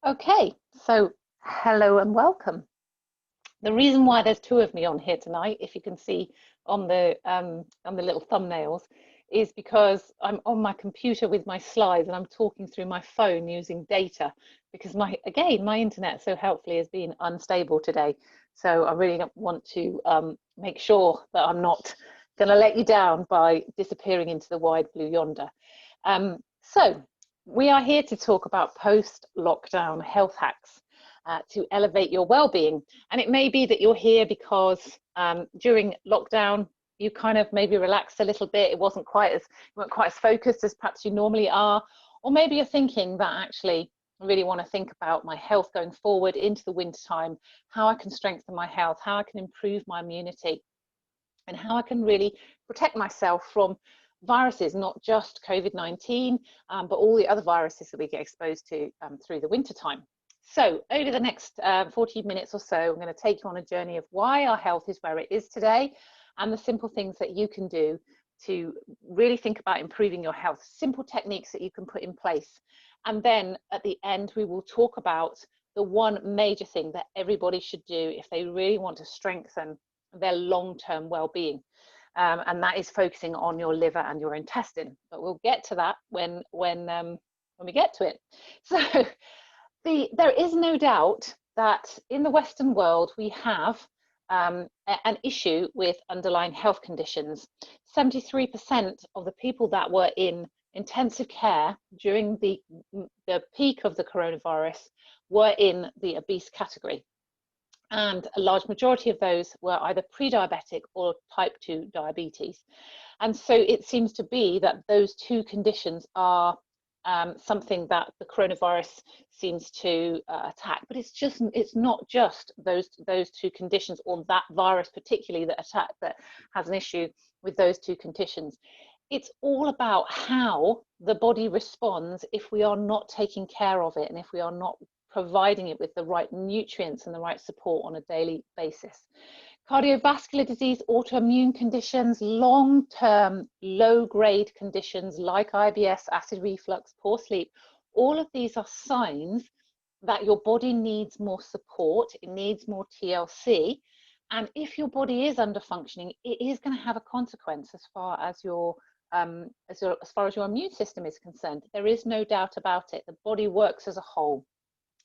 Okay, so hello and welcome. The reason why there's two of me on here tonight, if you can see on the little thumbnails, is because I'm on my computer with my slides and I'm talking through my phone using data because my internet so helpfully has been unstable today. So I really want to make sure that I'm not going to let you down by disappearing into the wide blue yonder. So we are here to talk about post-lockdown health hacks to elevate your well-being. And it may be that you're here because during lockdown, you kind of maybe relaxed a little bit. It wasn't quite as, you weren't quite as focused as perhaps you normally are. Or maybe you're thinking that actually I really want to think about my health going forward into the winter time, how I can strengthen my health, how I can improve my immunity, and how I can really protect myself from viruses, not just COVID-19, but all the other viruses that we get exposed to through the winter time. So over the next 40 minutes or so, I'm going to take you on a journey of why our health is where it is today and the simple things that you can do to really think about improving your health, simple techniques that you can put in place. And then at the end, we will talk about the one major thing that everybody should do if they really want to strengthen their long-term well-being. And that is focusing on your liver and your intestine. But we'll get to that when we get to it. So there is no doubt that in the Western world we have an issue with underlying health conditions. 73% of the people that were in intensive care during the peak of the coronavirus were in the obese category. And a large majority of those were either pre-diabetic or type 2 diabetes. And so it seems to be that those two conditions are something that the coronavirus seems to attack. But it's not just those two conditions, or that virus particularly that has an issue with those two conditions. It's all about how the body responds if we are not taking care of it and if we are not providing it with the right nutrients and the right support on a daily basis. Cardiovascular disease, autoimmune conditions, long-term low-grade conditions like IBS, acid reflux, poor sleep, all of these are signs that your body needs more support, it needs more TLC. And if your body is under functioning, it is going to have a consequence as far as your immune system is concerned. There is no doubt about it. The body works as a whole.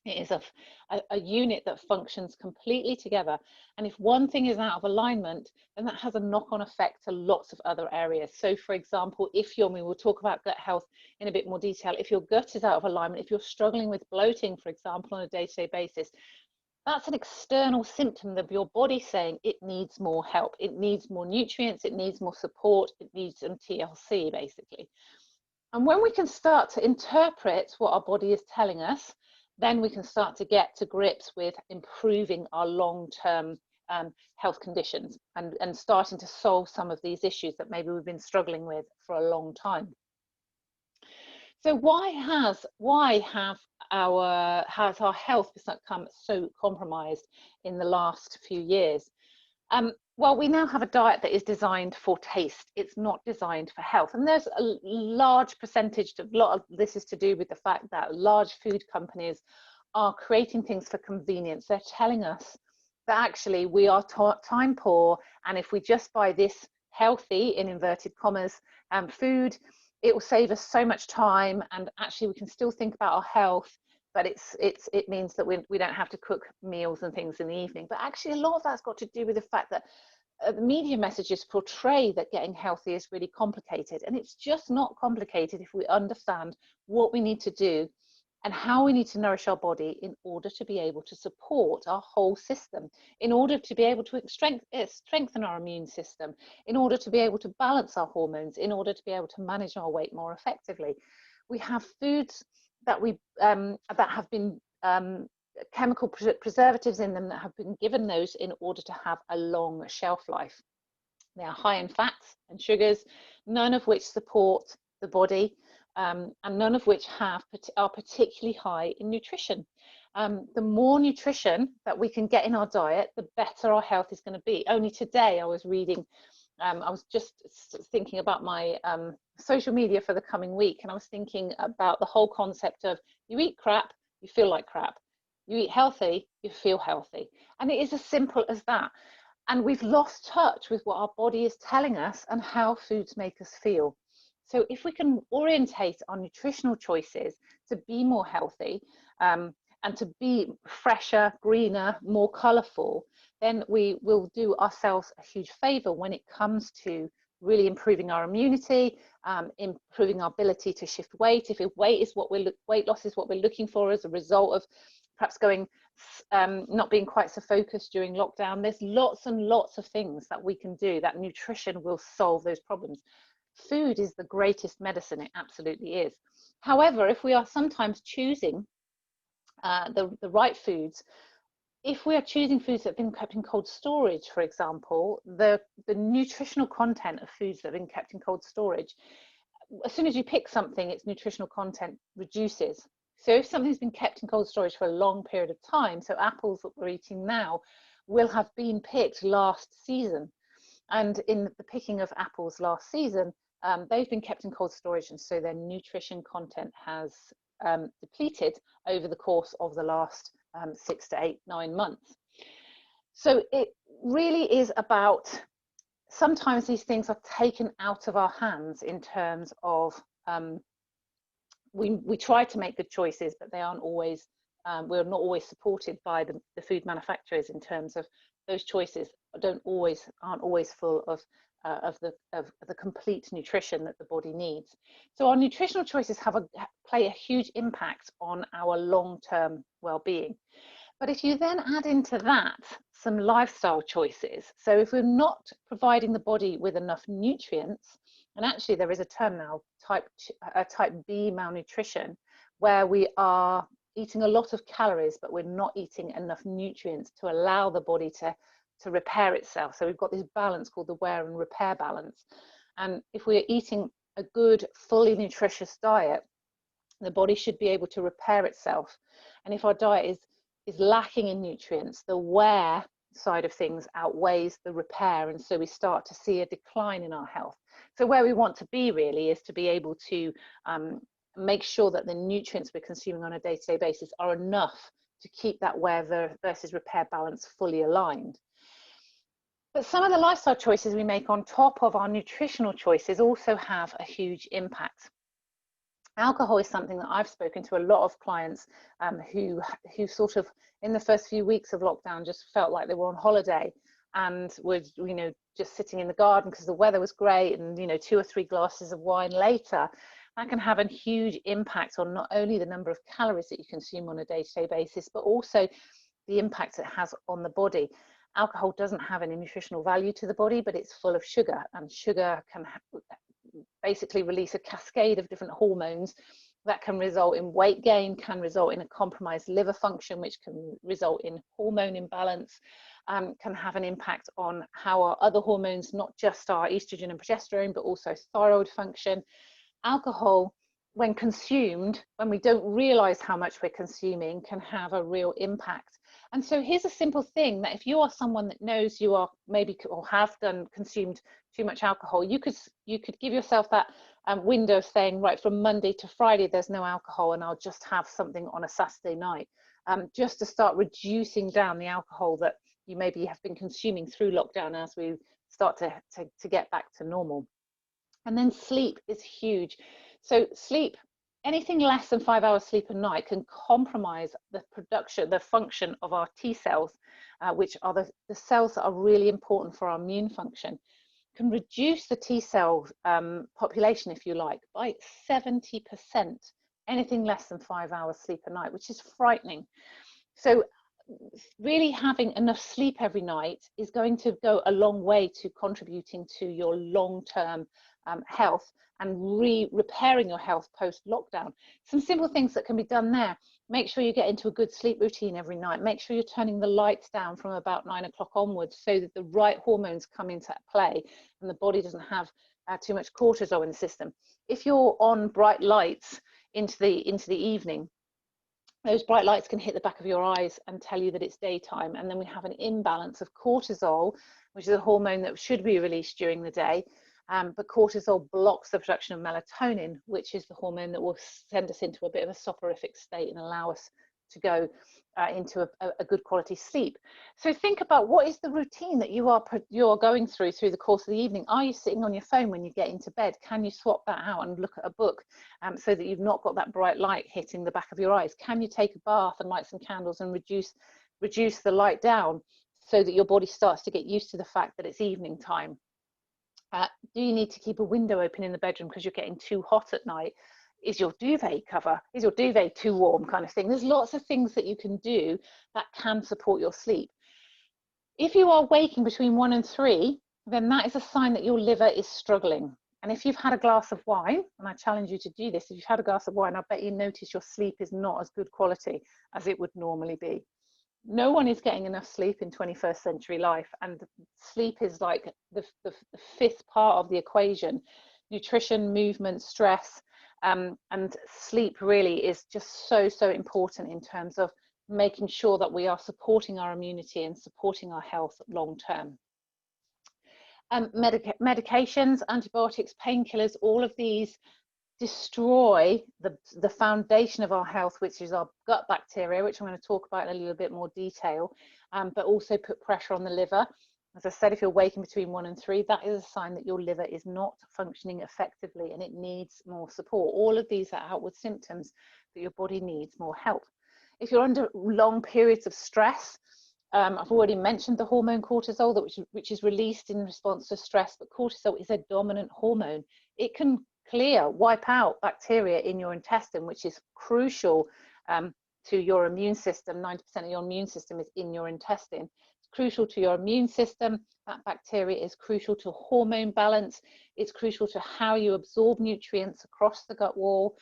It is a unit that functions completely together. And if one thing is out of alignment, then that has a knock-on effect to lots of other areas. So for example, we will talk about gut health in a bit more detail. If your gut is out of alignment, if you're struggling with bloating, for example, on a day-to-day basis, that's an external symptom of your body saying it needs more help. It needs more nutrients, it needs more support, it needs some TLC basically. And when we can start to interpret what our body is telling us, then we can start to get to grips with improving our long-term health conditions and starting to solve some of these issues that maybe we've been struggling with for a long time. So why has our health become so compromised in the last few years? Well, we now have a diet that is designed for taste. It's not designed for health. And there's a large percentage, a lot of this is to do with the fact that large food companies are creating things for convenience. They're telling us that actually we are time poor, and if we just buy this healthy, in inverted commas, food, it will save us so much time, and actually we can still think about our health, but it means that we don't have to cook meals and things in the evening. But actually a lot of that's got to do with the fact that the media messages portray that getting healthy is really complicated, and it's just not complicated if we understand what we need to do and how we need to nourish our body in order to be able to support our whole system, in order to be able to strengthen our immune system, in order to be able to balance our hormones, in order to be able to manage our weight more effectively. We have foods that have been chemical preservatives in them that have been given those in order to have a long shelf life. They are high in fats and sugars, none of which support the body, and none of which are particularly high in nutrition. The more nutrition that we can get in our diet, the better our health is going to be. Only today I was reading, I was just thinking about my social media for the coming week, and I was thinking about the whole concept of you eat crap, you feel like crap. You eat healthy, you feel healthy. And it is as simple as that. And we've lost touch with what our body is telling us and how foods make us feel. So if we can orientate our nutritional choices to be more healthy, and to be fresher, greener, more colourful, then we will do ourselves a huge favour when it comes to really improving our immunity, improving our ability to shift weight. If weight loss is what we're looking for as a result of perhaps not being quite so focused during lockdown, there's lots and lots of things that we can do. That nutrition will solve those problems. Food is the greatest medicine, it absolutely is. However, if we are sometimes choosing the right foods, if we are choosing foods that have been kept in cold storage, for example, the nutritional content of foods that have been kept in cold storage, as soon as you pick something, its nutritional content reduces. So if something's been kept in cold storage for a long period of time, so apples that we're eating now will have been picked last season. And in the picking of apples last season, they've been kept in cold storage, and so their nutrition content has depleted over the course of the last 6 to 8, 9 months. So it really is about, sometimes these things are taken out of our hands in terms of we try to make good choices, but they aren't always, we're not always supported by the food manufacturers in terms of those choices aren't always full of the complete nutrition that the body needs. So our nutritional choices play a huge impact on our long-term well-being. But if you then add into that some lifestyle choices, so if we're not providing the body with enough nutrients, and actually there is a term now, type B malnutrition, where we are eating a lot of calories, but we're not eating enough nutrients to allow the body to repair itself. So we've got this balance called the wear and repair balance. And if we're eating a good, fully nutritious diet, the body should be able to repair itself. And if our diet is lacking in nutrients, the wear side of things outweighs the repair, and so we start to see a decline in our health. So where we want to be really is to be able to make sure that the nutrients we're consuming on a day-to-day basis are enough to keep that wear versus repair balance fully aligned. But some of the lifestyle choices we make on top of our nutritional choices also have a huge impact. Alcohol is something that I've spoken to a lot of clients who sort of in the first few weeks of lockdown just felt like they were on holiday and were, just sitting in the garden because the weather was great, and 2 or 3 glasses of wine later, that can have a huge impact on not only the number of calories that you consume on a day-to-day basis, but also the impact it has on the body. Alcohol doesn't have any nutritional value to the body, but it's full of sugar, and sugar can basically release a cascade of different hormones that can result in weight gain, can result in a compromised liver function, which can result in hormone imbalance, can have an impact on how our other hormones, not just our estrogen and progesterone, but also thyroid function. Alcohol, when consumed, when we don't realize how much we're consuming, can have a real impact. And so here's a simple thing, that if you are someone that knows you are maybe or have consumed too much alcohol, you could give yourself that window of saying, right, from Monday to Friday there's no alcohol, and I'll just have something on a Saturday night, just to start reducing down the alcohol that you maybe have been consuming through lockdown as we start to get back to normal. And then sleep is huge. So sleep, anything less than 5 hours sleep a night can compromise the function of our T cells, which are the cells that are really important for our immune function. Can reduce the T cell population, if you like, by 70%, anything less than 5 hours sleep a night, which is frightening. So really having enough sleep every night is going to go a long way to contributing to your long-term health and repairing your health post-lockdown. Some simple things that can be done there. Make sure you get into a good sleep routine every night. Make sure you're turning the lights down from about 9 o'clock onwards so that the right hormones come into play and the body doesn't have too much cortisol in the system. If you're on bright lights into the evening, those bright lights can hit the back of your eyes and tell you that it's daytime, and then we have an imbalance of cortisol, which is a hormone that should be released during the day, but cortisol blocks the production of melatonin, which is the hormone that will send us into a bit of a soporific state and allow us to go into a good quality sleep. So think about, what is the routine that you are going through the course of the evening. Are you sitting on your phone when you get into bed? Can you swap that out and look at a book so that you've not got that bright light hitting the back of your eyes? Can you take a bath and light some candles and reduce the light down so that your body starts to get used to the fact that it's evening time? Do you need to keep a window open in the bedroom because you're getting too hot at night? Is your duvet too warm, kind of thing? There's lots of things that you can do that can support your sleep. If you are waking between 1 and 3, then that is a sign that your liver is struggling. And if you've had a glass of wine, and I challenge you to do this, if you've had a glass of wine, I bet you notice your sleep is not as good quality as it would normally be. No one is getting enough sleep in 21st century life, and sleep is like the fifth part of the equation. Nutrition, movement, stress, and sleep really is just so important in terms of making sure that we are supporting our immunity and supporting our health long term. Medications, antibiotics, painkillers, all of these destroy the foundation of our health, which is our gut bacteria, which I'm going to talk about in a little bit more detail, but also put pressure on the liver. As I said, if you're waking between 1 and 3, that is a sign that your liver is not functioning effectively and it needs more support. All of these are outward symptoms that your body needs more help. If you're under long periods of stress, I've already mentioned the hormone cortisol, which is released in response to stress, but cortisol is a dominant hormone. It can wipe out bacteria in your intestine, which is crucial to your immune system. 90% of your immune system is in your intestine. It's crucial to your immune system. That bacteria is crucial to hormone balance. It's crucial to how you absorb nutrients across the gut wall.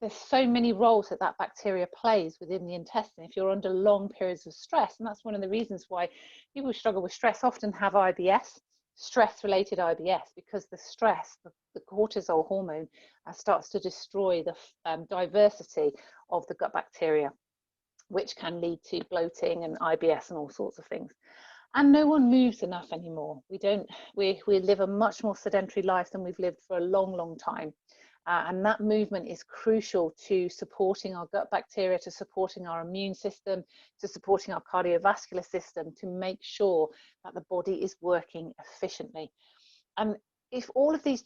There's so many roles that bacteria plays within the intestine if you're under long periods of stress. And that's one of the reasons why people who struggle with stress often have IBS, stress-related IBS, because the stress, the cortisol hormone, starts to destroy the diversity of the gut bacteria, which can lead to bloating and IBS and all sorts of things. And no one moves enough anymore. We live a much more sedentary life than we've lived for a long time. And that movement is crucial to supporting our gut bacteria, to supporting our immune system, to supporting our cardiovascular system, to make sure that the body is working efficiently. And if all of these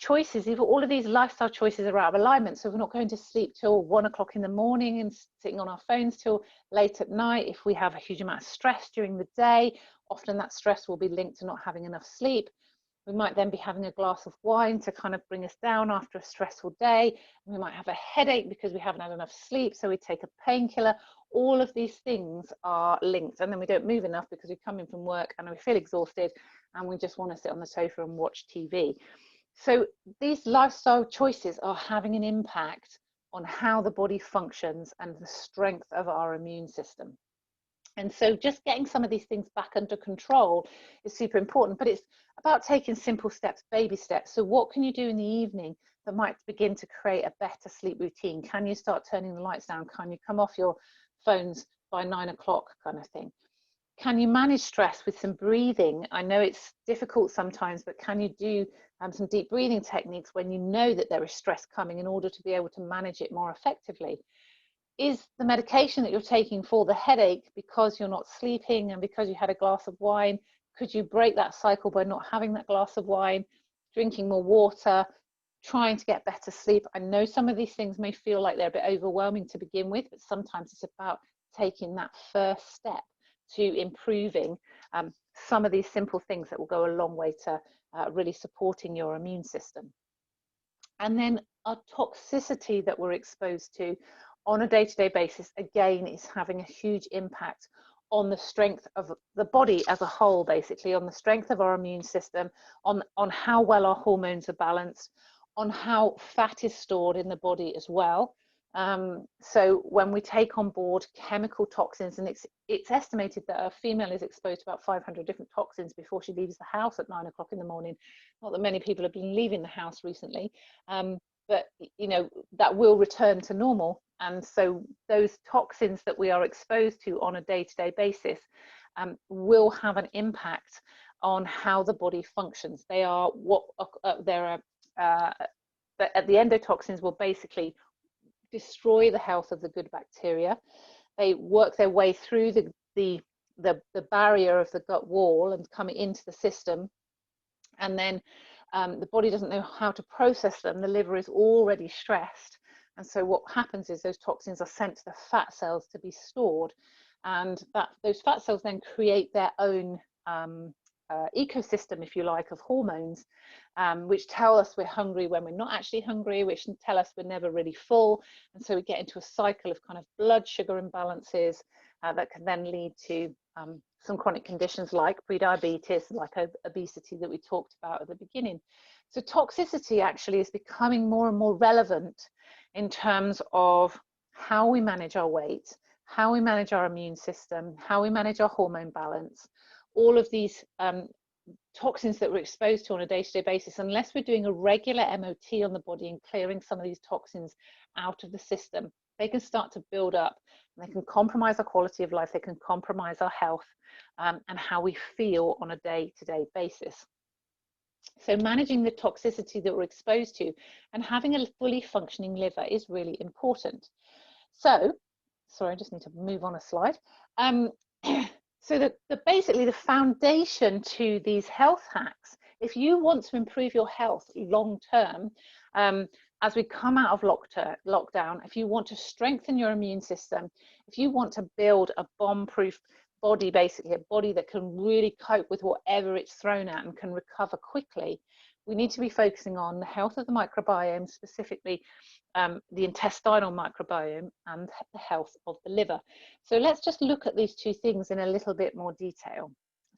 lifestyle choices are out of alignment, so we're not going to sleep till 1 o'clock in the morning and sitting on our phones till late at night, if we have a huge amount of stress during the day, often that stress will be linked to not having enough sleep. We might then be having a glass of wine to kind of bring us down after a stressful day. We might have a headache because we haven't had enough sleep, so we take a painkiller. All of these things are linked, and then we don't move enough because we come in from work and we feel exhausted and we just want to sit on the sofa and watch TV. So these lifestyle choices are having an impact on how the body functions and the strength of our immune system. And so just getting some of these things back under control is super important, but it's about taking simple steps, baby steps. So what can you do in the evening that might begin to create a better sleep routine? Can you start turning the lights down? Can you come off your phones by 9 o'clock, kind of thing? Can you manage stress with some breathing? I know it's difficult sometimes, but can you do some deep breathing techniques when you know that there is stress coming in order to be able to manage it more effectively? Is the medication that you're taking for the headache because you're not sleeping and because you had a glass of wine? Could you break that cycle by not having that glass of wine, drinking more water, trying to get better sleep? I know some of these things may feel like they're a bit overwhelming to begin with, but sometimes it's about taking that first step to improving some of these simple things that will go a long way to really supporting your immune system. And then our toxicity that we're exposed to on a day-to-day basis, again, is having a huge impact on the strength of the body as a whole, basically, on the strength of our immune system, on how well our hormones are balanced, on how fat is stored in the body as well. So when we take on board chemical toxins, and it's estimated that a female is exposed to about 500 different toxins before she leaves the house at 9 o'clock in the morning. Not that many people have been leaving the house recently, but you know, that will return to normal. And so those toxins that we are exposed to on a day-to-day basis will have an impact on how the body functions. They are the endotoxins will basically destroy the health of the good bacteria. they work their way through the barrier of the gut wall and come into the system, and then the body doesn't know how to process them. The liver is already stressed, and so what happens is those toxins are sent to the fat cells to be stored, and those fat cells then create their own ecosystem, if you like, of hormones, which tell us we're hungry when we're not actually hungry, which tell us we're never really full. And so we get into a cycle of kind of blood sugar imbalances that can then lead to some chronic conditions like prediabetes, like obesity that we talked about at the beginning. So toxicity actually is becoming more and more relevant in terms of how we manage our weight, how we manage our immune system, how we manage our hormone balance. All of these toxins that we're exposed to on a day-to-day basis, unless we're doing a regular MOT on the body and clearing some of these toxins out of the system, they can start to build up, and they can compromise our quality of life, they can compromise our health and how we feel on a day-to-day basis. So managing the toxicity that we're exposed to and having a fully functioning liver is really important. So, sorry, I just need to move on a slide. So basically the foundation to these health hacks, if you want to improve your health long term, as we come out of lockdown, if you want to strengthen your immune system, if you want to build a bomb-proof body, basically a body that can really cope with whatever it's thrown at and can recover quickly, we need to be focusing on the health of the microbiome, specifically the intestinal microbiome, and the health of the liver. So let's just look at these two things in a little bit more detail.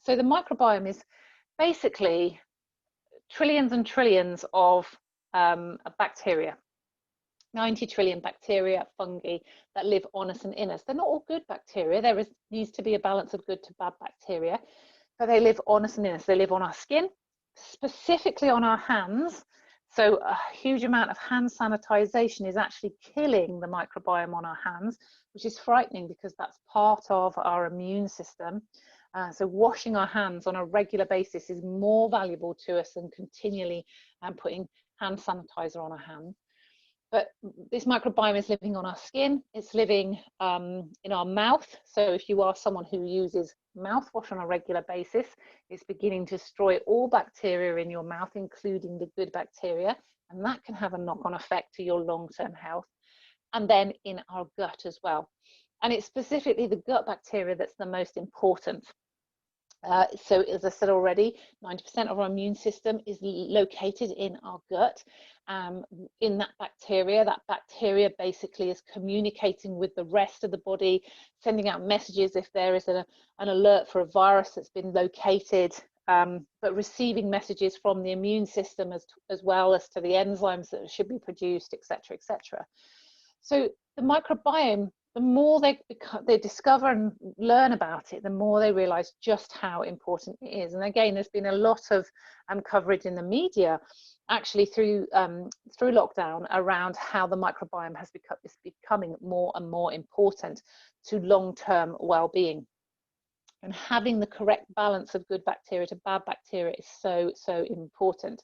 So the microbiome is basically trillions and trillions of bacteria, 90 trillion bacteria, fungi that live on us and in us. They're not all good bacteria. There needs to be a balance of good to bad bacteria, but they live on us and in us. They live on our skin, specifically on our hands. So a huge amount of hand sanitization is actually killing the microbiome on our hands, which is frightening because that's part of our immune system. So washing our hands on a regular basis is more valuable to us than continually putting hand sanitizer on our hands. But this microbiome is living on our skin, it's living in our mouth. So if you are someone who uses mouthwash on a regular basis, it's beginning to destroy all bacteria in your mouth, including the good bacteria, and that can have a knock-on effect to your long-term health. And then in our gut as well. And it's specifically the gut bacteria that's the most important. So as I said already, 90% of our immune system is located in our gut. In that bacteria basically is communicating with the rest of the body, sending out messages if there is an alert for a virus that's been located, but receiving messages from the immune system as well as to the enzymes that should be produced, etc., etc. So the microbiome, the more they discover and learn about it, the more they realize just how important it is. And again, there's been a lot of coverage in the media actually through lockdown around how the microbiome is becoming more and more important to long-term well-being. And having the correct balance of good bacteria to bad bacteria is so, so important.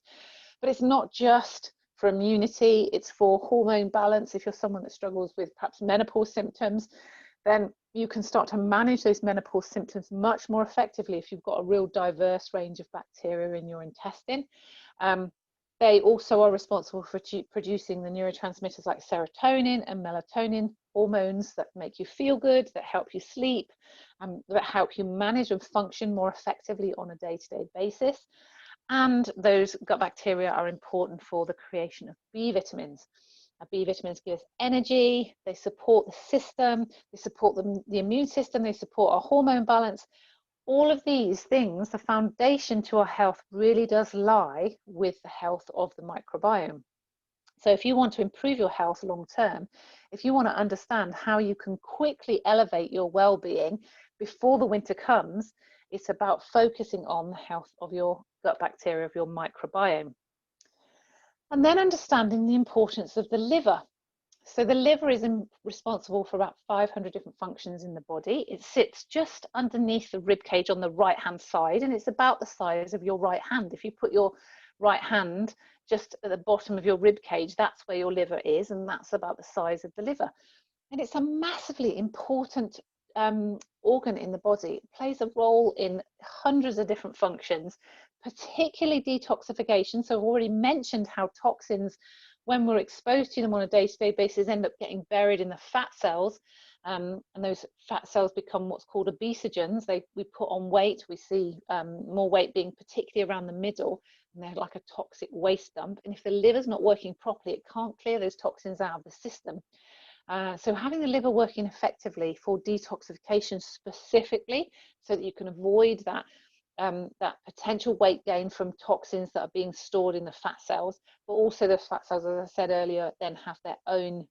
But it's not just for immunity, it's for hormone balance. If you're someone that struggles with perhaps menopause symptoms, then you can start to manage those menopause symptoms much more effectively if you've got a real diverse range of bacteria in your intestine. They also are responsible for producing the neurotransmitters like serotonin and melatonin, hormones that make you feel good, that help you sleep, that help you manage and function more effectively on a day-to-day basis. And those gut bacteria are important for the creation of B vitamins. B vitamins give us energy, they support the system, they support the immune system, they support our hormone balance. All of these things, the foundation to our health really does lie with the health of the microbiome. So if you want to improve your health long term, if you want to understand how you can quickly elevate your well-being before the winter comes, it's about focusing on the health of your gut bacteria, of your microbiome. And then understanding the importance of the liver. So the liver is responsible for about 500 different functions in the body. It sits just underneath the rib cage on the right-hand side, and it's about the size of your right hand. If you put your right hand just at the bottom of your rib cage, that's where your liver is, and that's about the size of the liver. And it's a massively important organ in the body. It plays a role in hundreds of different functions, particularly detoxification. So I've already mentioned how toxins, when we're exposed to them on a day-to-day basis, end up getting buried in the fat cells. And those fat cells become what's called obesogens. We put on weight. We see more weight being particularly around the middle, and they're like a toxic waste dump. And if the liver's not working properly, it can't clear those toxins out of the system. So having the liver working effectively for detoxification specifically, so that you can avoid that that potential weight gain from toxins that are being stored in the fat cells, but also the fat cells, as I said earlier, then have their own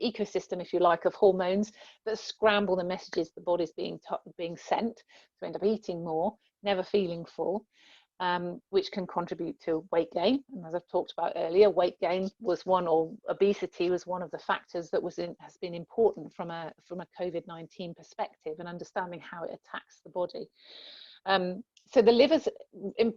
ecosystem, if you like, of hormones that scramble the messages the body's being sent. So end up eating more, never feeling full. Which can contribute to weight gain. And as I've talked about earlier, weight gain was one, or obesity was one of the factors that has been important from a COVID-19 perspective, and understanding how it attacks the body. So the liver's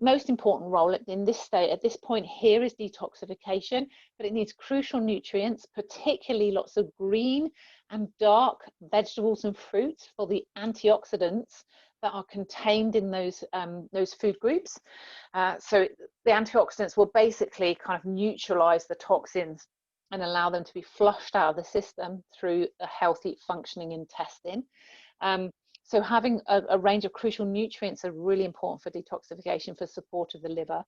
most important role in this state, at this point here, is detoxification, but it needs crucial nutrients, particularly lots of green and dark vegetables and fruits for the antioxidants that are contained in those food groups. So the antioxidants will basically kind of neutralize the toxins and allow them to be flushed out of the system through a healthy functioning intestine. So having a range of crucial nutrients are really important for detoxification, for support of the liver.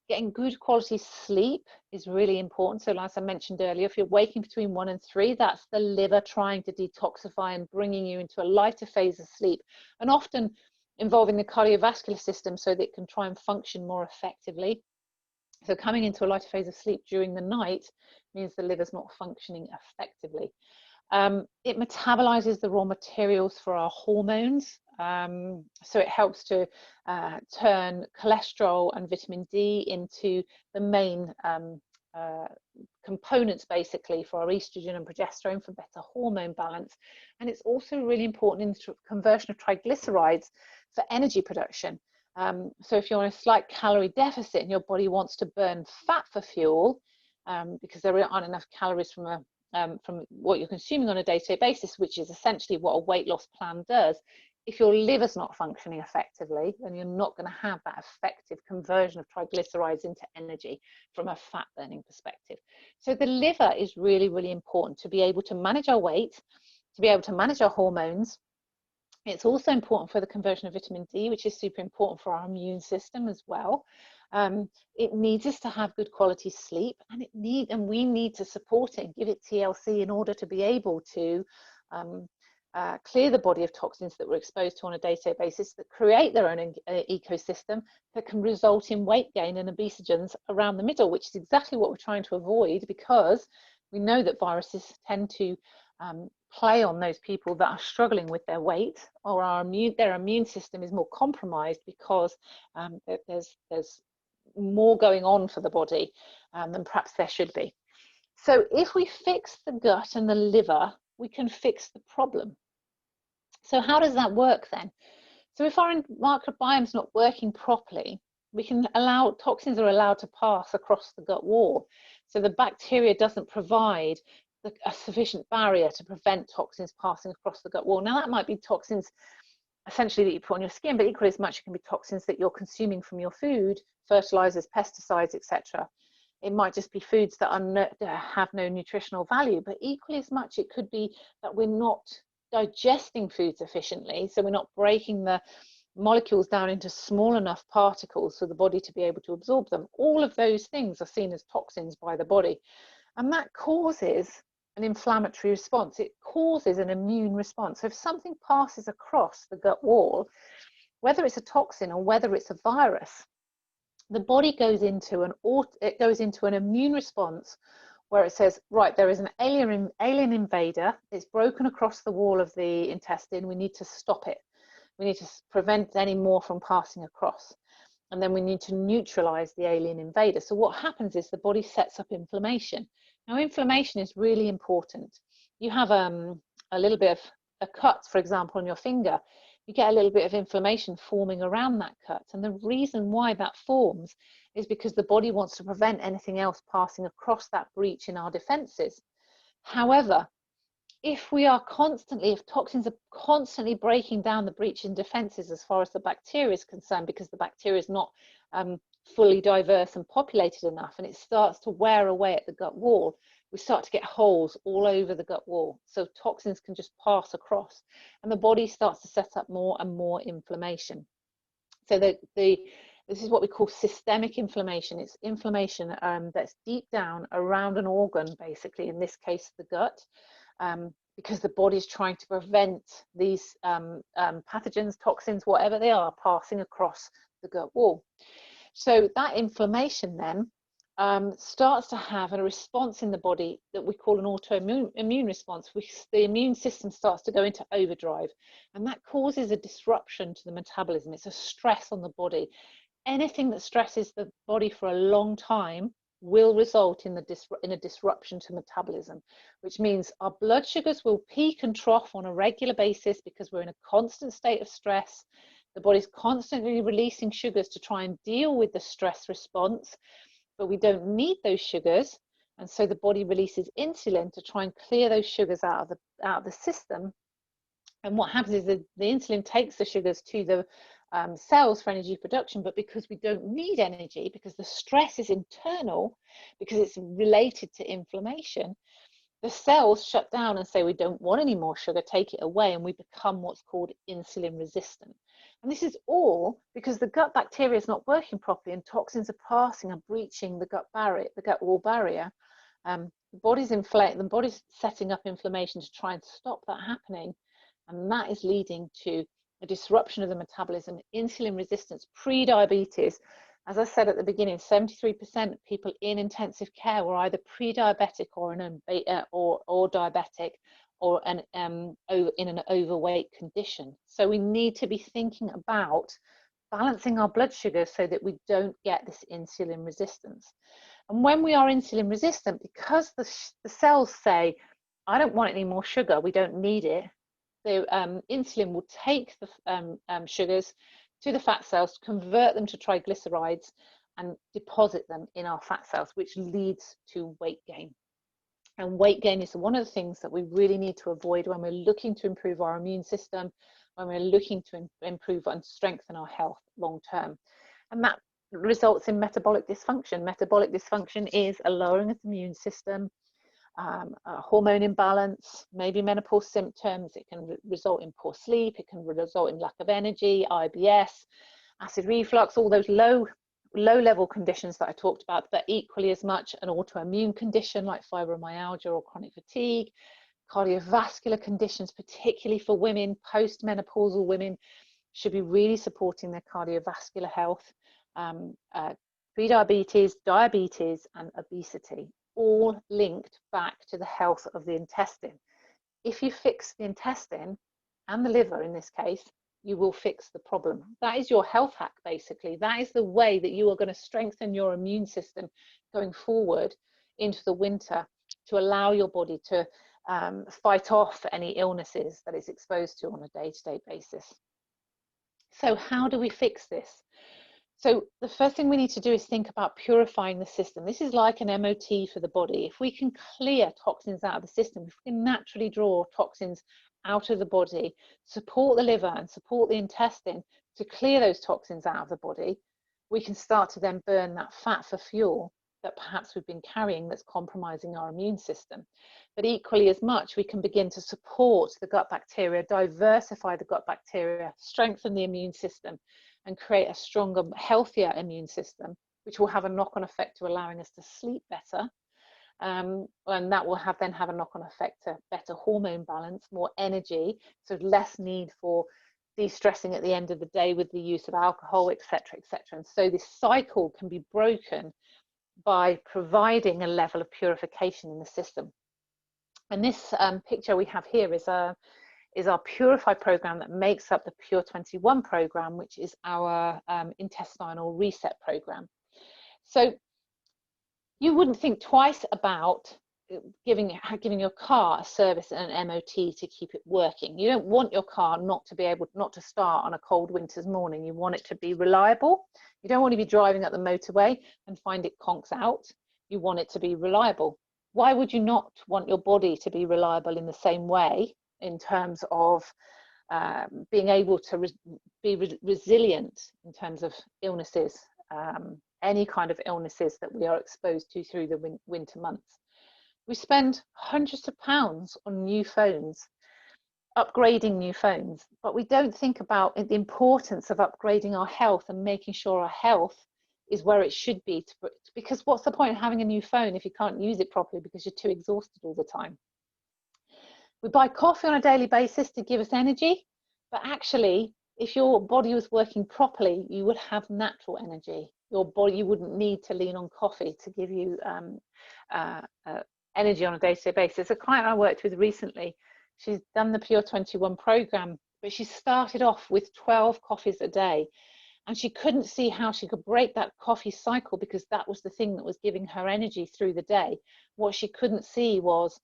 Getting good quality sleep is really important. So as I mentioned earlier, if you're waking between 1 and 3, that's the liver trying to detoxify and bringing you into a lighter phase of sleep, and often involving the cardiovascular system so that it can try and function more effectively. So coming into a lighter phase of sleep during the night means the liver's not functioning effectively. It metabolizes the raw materials for our hormones. So it helps to turn cholesterol and vitamin D into the main components, basically, for our estrogen and progesterone, for better hormone balance. And it's also really important in the conversion of triglycerides for energy production. So if you're on a slight calorie deficit and your body wants to burn fat for fuel, because there aren't enough calories from what you're consuming on a day-to-day basis, which is essentially what a weight loss plan does. If your liver's not functioning effectively, then you're not going to have that effective conversion of triglycerides into energy from a fat burning perspective. So the liver is really, really important to be able to manage our weight, to be able to manage our hormones. It's also important for the conversion of vitamin D, which is super important for our immune system as well. It needs us to have good quality sleep, and we need to support it and give it TLC in order to be able to clear the body of toxins that we're exposed to on a day-to-day basis, that create their own ecosystem that can result in weight gain and obesogens around the middle, which is exactly what we're trying to avoid, because we know that viruses tend to play on those people that are struggling with their weight, or their immune system is more compromised because there's more going on for the body than perhaps there should be. So if we fix the gut and the liver, we can fix the problem. So how does that work then? So if our microbiome is not working properly, toxins are allowed to pass across the gut wall. So the bacteria doesn't provide a sufficient barrier to prevent toxins passing across the gut wall. Now that might be toxins essentially that you put on your skin, but equally as much it can be toxins that you're consuming from your food, fertilizers, pesticides, etc. It might just be foods that have no nutritional value, but equally as much it could be that we're not digesting foods efficiently, so we're not breaking the molecules down into small enough particles for the body to be able to absorb them. All of those things are seen as toxins by the body, and that causes an inflammatory response. It causes an immune response. So if something passes across the gut wall, whether it's a toxin or whether it's a virus, the body goes into an immune response where it says, right, there is an alien invader. It's broken across the wall of the intestine. We need to stop it. We need to prevent any more from passing across. And then we need to neutralize the alien invader. So what happens is the body sets up inflammation. Now, inflammation is really important. You have a little bit of a cut, for example, on your finger. you get a little bit of inflammation forming around that cut. And the reason why that forms is because the body wants to prevent anything else passing across that breach in our defenses. However, if toxins are constantly breaking down the breach in defenses as far as the bacteria is concerned, because the bacteria is not fully diverse and populated enough, and it starts to wear away at the gut wall, we start to get holes all over the gut wall. So toxins can just pass across, and the body starts to set up more and more inflammation. So this is what we call systemic inflammation. It's inflammation that's deep down around an organ, basically, in this case, the gut, because the body is trying to prevent these pathogens, toxins, whatever they are, passing across the gut wall. So that inflammation then starts to have a response in the body that we call an autoimmune response, which the immune system starts to go into overdrive, and that causes a disruption to the metabolism. It's a stress on the body. Anything that stresses the body for a long time will result in a disruption to metabolism, which means our blood sugars will peak and trough on a regular basis because we're in a constant state of stress. The body's constantly releasing sugars to try and deal with the stress response, but we don't need those sugars, and so the body releases insulin to try and clear those sugars out of the system. And what happens is the insulin takes the sugars to the cells for energy production, but because we don't need energy, because the stress is internal, because it's related to inflammation, the cells shut down and say, we don't want any more sugar, take it away, and we become what's called insulin resistant. And this is all because the gut bacteria is not working properly, and toxins are passing and breaching the gut wall barrier. The body's inflamed, the body's setting up inflammation to try and stop that happening, and that is leading to a disruption of the metabolism, insulin resistance, pre-diabetes. As I said at the beginning, 73% of people in intensive care were either pre-diabetic or diabetic, or in an overweight condition. So we need to be thinking about balancing our blood sugar so that we don't get this insulin resistance. And when we are insulin resistant, because the cells say, I don't want any more sugar, we don't need it, the insulin will take the sugars to the fat cells, convert them to triglycerides, and deposit them in our fat cells, which leads to weight gain. And weight gain is one of the things that we really need to avoid when we're looking to improve our immune system, when we're looking to improve and strengthen our health long term. And that results in metabolic dysfunction. Metabolic dysfunction is a lowering of the immune system, a hormone imbalance, maybe menopause symptoms. It can result in poor sleep. It can result in lack of energy, IBS, acid reflux, all those low-level conditions that I talked about, but equally as much an autoimmune condition like fibromyalgia or chronic fatigue, cardiovascular conditions, particularly for women, post-menopausal women should be really supporting their cardiovascular health, prediabetes, diabetes, and obesity, all linked back to the health of the intestine. If you fix the intestine and the liver in this case, you will fix the problem. That is your health hack, basically. That is the way that you are going to strengthen your immune system going forward into the winter to allow your body to fight off any illnesses that it's exposed to on a day-to-day basis. So how do we fix this? So the first thing we need to do is think about purifying the system. This is like an MOT for the body. If we can clear toxins out of the system, if we can naturally draw toxins out of the body, support the liver and support the intestine to clear those toxins out of the body, we can start to then burn that fat for fuel that perhaps we've been carrying that's compromising our immune system. But equally as much, we can begin to support the gut bacteria, diversify the gut bacteria, strengthen the immune system, and create a stronger, healthier immune system, which will have a knock-on effect to allowing us to sleep better. And that will then have a knock-on effect to better hormone balance, more energy, so less need for de-stressing at the end of the day with the use of alcohol, etc., etc. And so this cycle can be broken by providing a level of purification in the system. And this picture we have here is our Purify program that makes up the Pure 21 program, which is our intestinal reset program. So you wouldn't think twice about giving your car a service and an MOT to keep it working. You don't want your car not to start on a cold winter's morning. You want it to be reliable. You don't want to be driving up the motorway and find it conks out. You want it to be reliable. Why would you not want your body to be reliable in the same way in terms of being able to be resilient in terms of illnesses, any kind of illnesses that we are exposed to through the winter months? We spend hundreds of pounds on new phones, upgrading new phones, but we don't think about the importance of upgrading our health and making sure our health is where it should be. Because what's the point of having a new phone if you can't use it properly because you're too exhausted all the time? We buy coffee on a daily basis to give us energy, but actually, if your body was working properly, you would have natural energy. Your body, you wouldn't need to lean on coffee to give you energy on a day-to-day basis. A client I worked with recently, she's done the Pure 21 program, but she started off with 12 coffees a day, and she couldn't see how she could break that coffee cycle because that was the thing that was giving her energy through the day. What she couldn't see was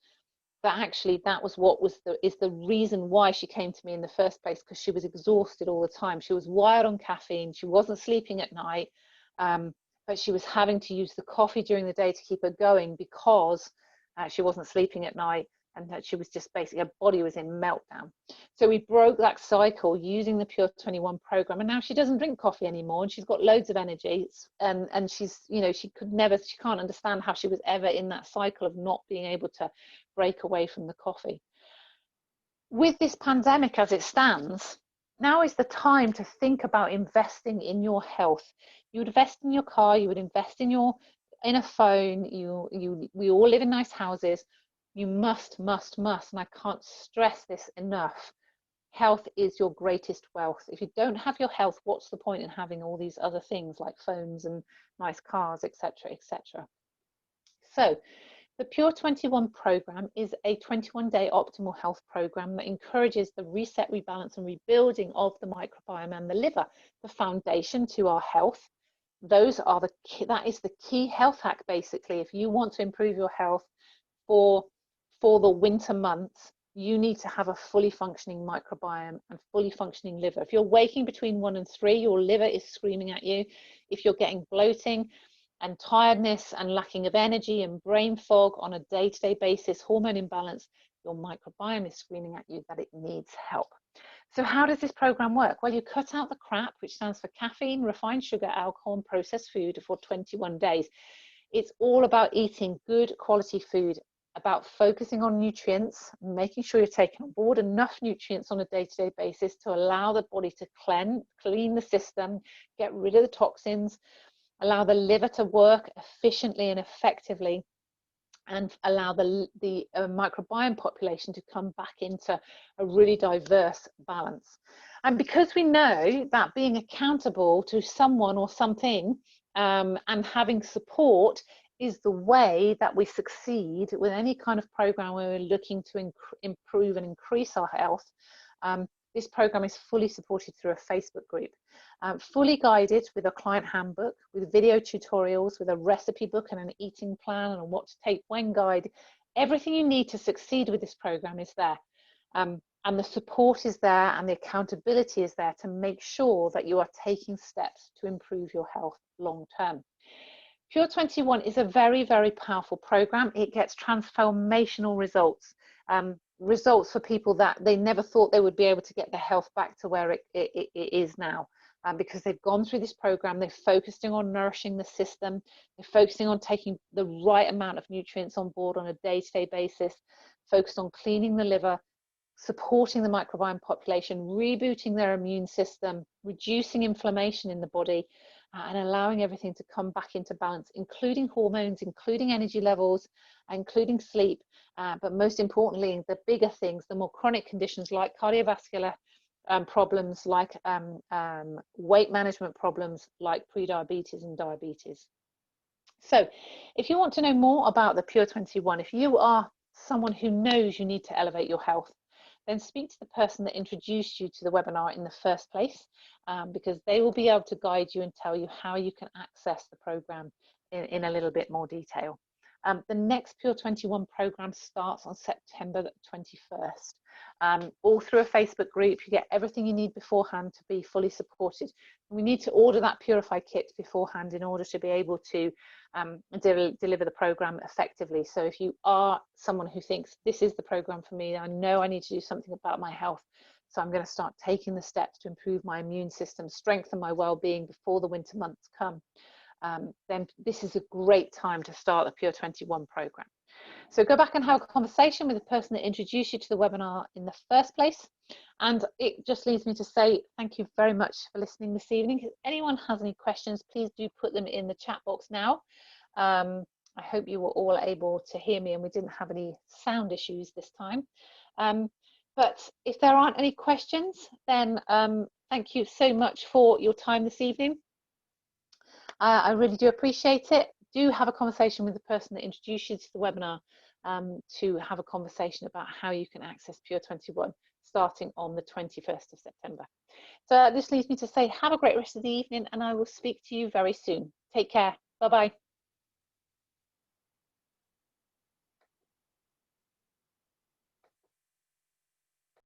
that actually that was the reason why she came to me in the first place, because she was exhausted all the time. She was wired on caffeine, she wasn't sleeping at night, but she was having to use the coffee during the day to keep her going because she wasn't sleeping at night, and that she was just basically, her body was in meltdown. So we broke that cycle using the Pure 21 program, and now she doesn't drink coffee anymore, and she's got loads of energy, and she's, you know, she can't understand how she was ever in that cycle of not being able to break away from the coffee. With this pandemic as it stands, now is the time to think about investing in your health. You would invest in your car, you would invest in a phone, we all live in nice houses. You must, and I can't stress this enough, health is your greatest wealth. If you don't have your health, what's the point in having all these other things like phones and nice cars, etc., etc.? So the Pure 21 program is a 21-day optimal health program that encourages the reset, rebalance, and rebuilding of the microbiome and the liver, the foundation to our health. That is the key health hack, basically. If you want to improve your health for the winter months, you need to have a fully functioning microbiome and fully functioning liver. If you're waking between 1 and 3, your liver is screaming at you. If you're getting bloating and tiredness and lacking of energy and brain fog on a day-to-day basis, hormone imbalance, your microbiome is screaming at you that it needs help. So how does this program work? Well, you cut out the crap, which stands for caffeine, refined sugar, alcohol, and processed food, for 21 days. It's all about eating good quality food, about focusing on nutrients, making sure you're taking on board enough nutrients on a day-to-day basis to allow the body to clean the system, get rid of the toxins, allow the liver to work efficiently and effectively, and allow the microbiome population to come back into a really diverse balance. And because we know that being accountable to someone or something and having support is the way that we succeed with any kind of program where we're looking to improve and increase our health, this program is fully supported through a Facebook group, fully guided with a client handbook, with video tutorials, with a recipe book and an eating plan and a what to take when guide. Everything you need to succeed with this program is there. And the support is there, and the accountability is there to make sure that you are taking steps to improve your health long term. Pure 21 is a very, very powerful program. It gets transformational results. Results for people that they never thought they would be able to get their health back to where it is now, because they've gone through this program. They're focusing on nourishing the system, they're focusing on taking the right amount of nutrients on board on a day-to-day basis, focused on cleaning the liver, supporting the microbiome population, rebooting their immune system, reducing inflammation in the body, and allowing everything to come back into balance, including hormones, including energy levels, including sleep, but most importantly, the bigger things, the more chronic conditions like cardiovascular problems, like weight management problems, like prediabetes and diabetes. So if you want to know more about the Pure 21, if you are someone who knows you need to elevate your health, then speak to the person that introduced you to the webinar in the first place, because they will be able to guide you and tell you how you can access the program in a little bit more detail. The next Pure 21 program starts on September the 21st. All through a Facebook group. You get everything you need beforehand to be fully supported. We need to order that Purify kit beforehand in order to be able to deliver the program effectively. So if you are someone who thinks this is the program for me, I know I need to do something about my health, so I'm going to start taking the steps to improve my immune system, strengthen my well-being before the winter months come, then this is a great time to start the Pure 21 program. So go back and have a conversation with the person that introduced you to the webinar in the first place. And it just leaves me to say thank you very much for listening this evening. If anyone has any questions, please do put them in the chat box now. I hope you were all able to hear me and we didn't have any sound issues this time. But if there aren't any questions, then thank you so much for your time this evening. I really do appreciate it. Do have a conversation with the person that introduced you to the webinar to have a conversation about how you can access Pure 21 starting on the 21st of September. So this leaves me to say have a great rest of the evening and I will speak to you very soon. Take care. Bye-bye.